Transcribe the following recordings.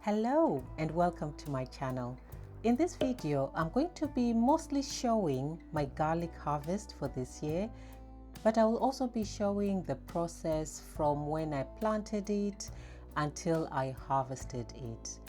Hello and welcome to my channel. In this video, I'm going to be mostly showing my garlic harvest for this year, but I will also be showing the process from when I planted it until I harvested it.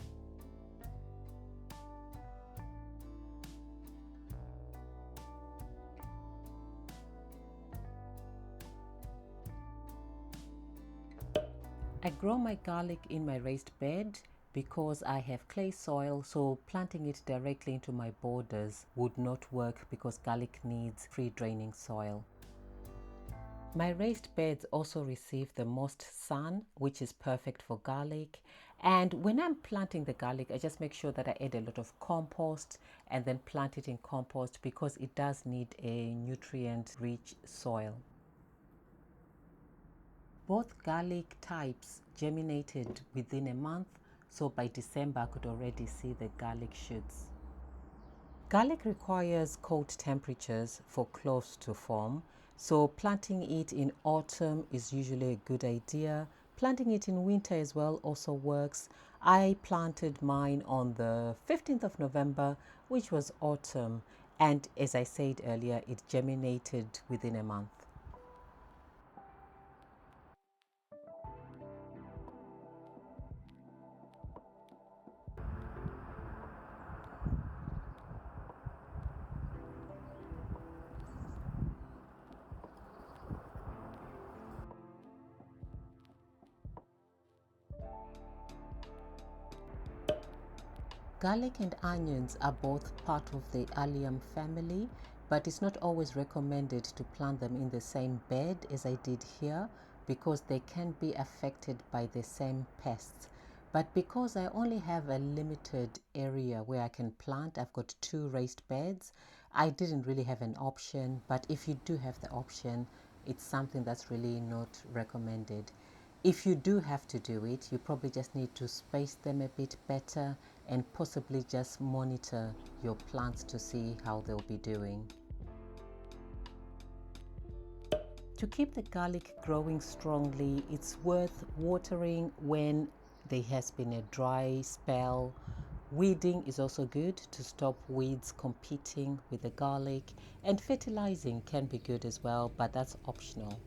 I grow my garlic in my raised bed because I have clay soil, so planting it directly into my borders would not work because garlic needs free draining soil. My raised beds also receive the most sun, which is perfect for garlic. And when I'm planting the garlic, I just make sure that I add a lot of compost and then plant it in compost because it does need a nutrient-rich soil. Both garlic types germinated within a month, so by December I could already see the garlic shoots. Garlic requires cold temperatures for cloves to form, so planting it in autumn is usually a good idea. Planting it in winter as well also works. I planted mine on the 15th of November, which was autumn, and as I said earlier, it germinated within a month. Garlic and onions are both part of the allium family, but it's not always recommended to plant them in the same bed as I did here because they can be affected by the same pests. But because I only have a limited area where I can plant, I've got 2 raised beds, I didn't really have an option. But if you do have the option, it's something that's really not recommended. If you do have to do it, you probably just need to space them a bit better and possibly just monitor your plants to see how they'll be doing. To keep the garlic growing strongly, it's worth watering when there has been a dry spell. Weeding is also good to stop weeds competing with the garlic, and fertilizing can be good as well, but that's optional.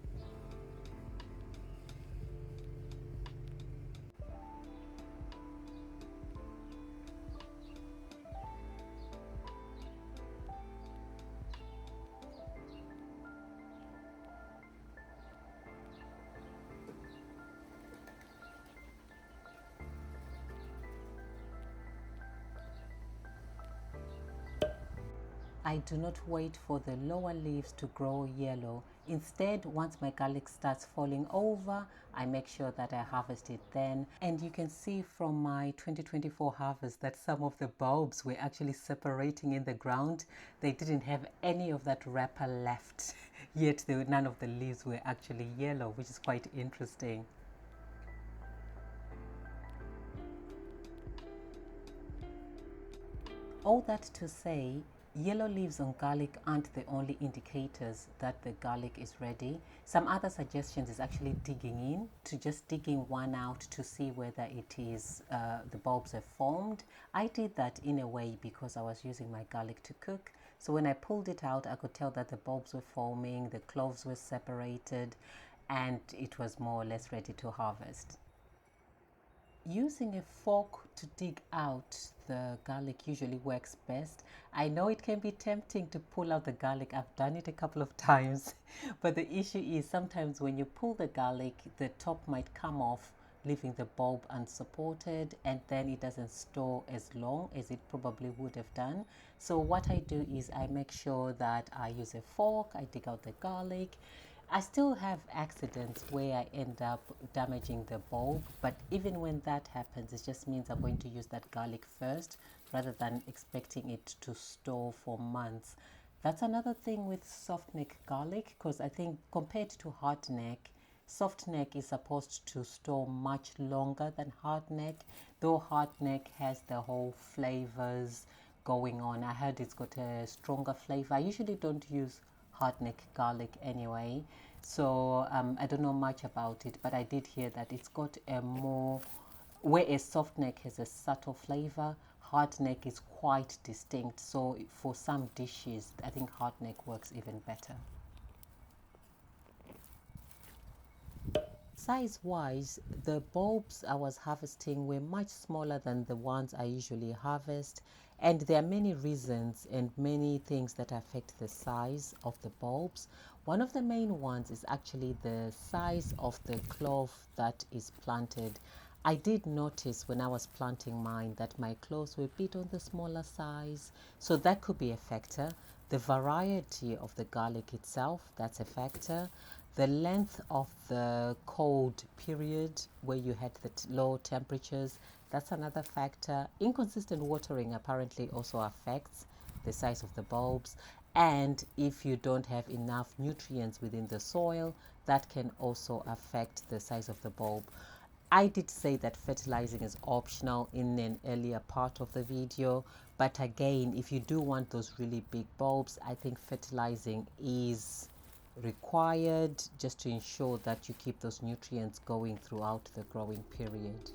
I do not wait for the lower leaves to grow yellow. Instead, once my garlic starts falling over, I make sure that I harvest it then. And you can see from my 2024 harvest that some of the bulbs were actually separating in the ground. They didn't have any of that wrapper left, yet none of the leaves were actually yellow, which is quite interesting. All that to say, yellow leaves on garlic aren't the only indicators that the garlic is ready. Some other suggestions is actually digging in, to just digging one out to see whether it is the bulbs have formed. I did that in a way because I was using my garlic to cook. So when I pulled it out, I could tell that the bulbs were forming, the cloves were separated, and it was more or less ready to harvest. Using a fork to dig out the garlic usually works best. I know it can be tempting to pull out the garlic. I've done it a couple of times, but the issue is sometimes when you pull the garlic, the top might come off, leaving the bulb unsupported, and then it doesn't store as long as it probably would have done. So what I do is I make sure that I use a fork, I dig out the garlic. I still have accidents where I end up damaging the bulb, but even when that happens, it just means I'm going to use that garlic first rather than expecting it to store for months. That's another thing with soft neck garlic, because I think compared to hard neck, soft neck is supposed to store much longer than hard neck, though hard neck has the whole flavors going on. I heard it's got a stronger flavor. I usually don't use hard neck garlic anyway, so I don't know much about it, but I did hear that it's got a more whereas soft neck has a subtle flavor, hard neck is quite distinct. So for some dishes, I think hard neck works even better. Size-wise, the bulbs I was harvesting were much smaller than the ones I usually harvest, and there are many reasons and many things that affect the size of the bulbs. One of the main ones is actually the size of the clove that is planted. I did notice when I was planting mine that my cloves were a bit on the smaller size, so that could be a factor. The variety of the garlic itself, that's a factor. The length of the cold period where you had the low temperatures, that's another factor. Inconsistent watering apparently also affects the size of the bulbs. And if you don't have enough nutrients within the soil, that can also affect the size of the bulb. I did say that fertilizing is optional in an earlier part of the video, but again, if you do want those really big bulbs, I think fertilizing is required just to ensure that you keep those nutrients going throughout the growing period.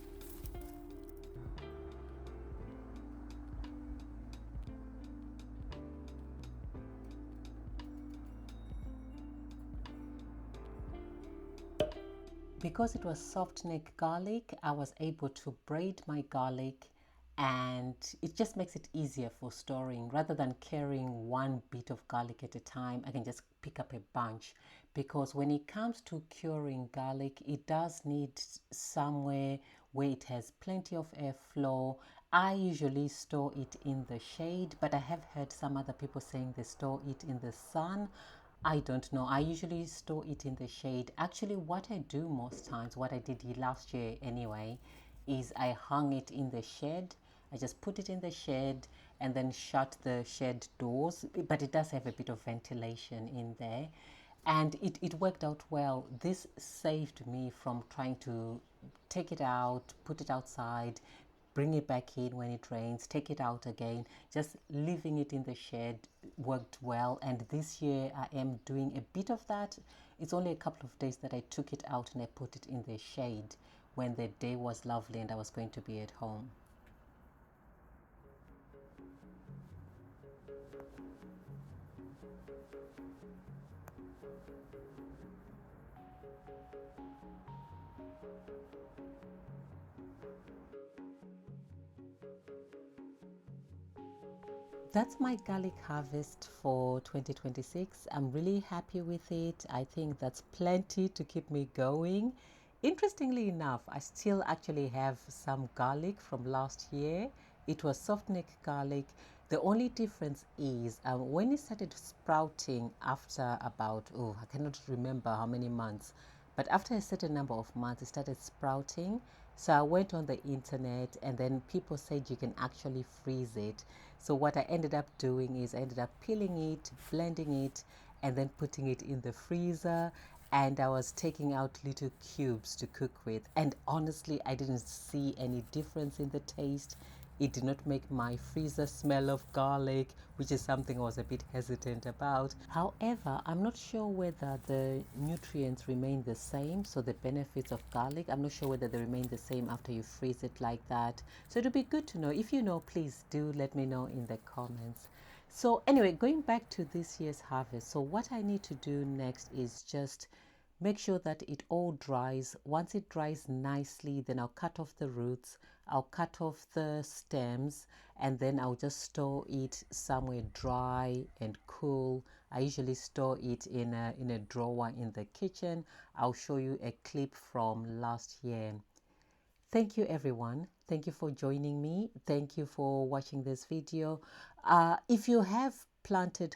Because it was soft neck garlic, I was able to braid my garlic, and it just makes it easier for storing. Rather than carrying one bit of garlic at a time, I can just pick up a bunch. Because when it comes to curing garlic, it does need somewhere where it has plenty of airflow. I usually store it in the shade, but I have heard some other people saying they store it in the sun. I don't know. I usually store it in the shade. Actually, what I do most times, what I did last year anyway, is I hung it in the shed. I just put it in the shed and then shut the shed doors, but it does have a bit of ventilation in there. And it worked out well. This saved me from trying to take it out, put it outside, bring it back in when it rains, take it out again. Just leaving it in the shed worked well. And this year I am doing a bit of that. It's only a couple of days that I took it out and I put it in the shade when the day was lovely and I was going to be at home. That's my garlic harvest for 2026. I'm really happy with it. I think that's plenty to keep me going. Interestingly enough, I still actually have some garlic from last year. It was soft neck garlic. The only difference is when it started sprouting after about, oh, I cannot remember how many months, but after a certain number of months, it started sprouting. So I went on the internet and then people said you can actually freeze it. So what I ended up doing is I ended up peeling it, blending it, and then putting it in the freezer. And I was taking out little cubes to cook with. And honestly, I didn't see any difference in the taste. It did not make my freezer smell of garlic, which is something I was a bit hesitant about. However, I'm not sure whether the nutrients remain the same. So the benefits of garlic, I'm not sure whether they remain the same after you freeze it like that. So it'll be good to know. If you know, please do let me know in the comments. So anyway, going back to this year's harvest. So what I need to do next is just make sure that it all dries. Once it dries nicely, then I'll cut off the roots, I'll cut off the stems, and then I'll just store it somewhere dry and cool. I usually store it in a drawer in the kitchen. I'll show you a clip from last year. Thank you everyone. Thank you for joining me. Thank you for watching this video. If you have planted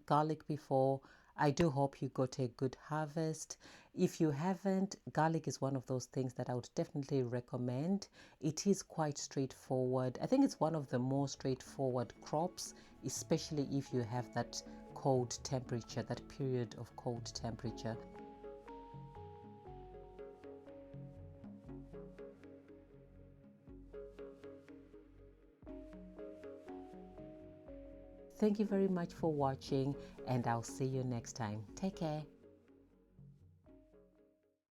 garlic before, I do hope you got a good harvest. If you haven't, garlic is one of those things that I would definitely recommend. It is quite straightforward. I think it's one of the more straightforward crops, especially if you have that cold temperature, that period of cold temperature. Thank you very much for watching, and I'll see you next time. Take care.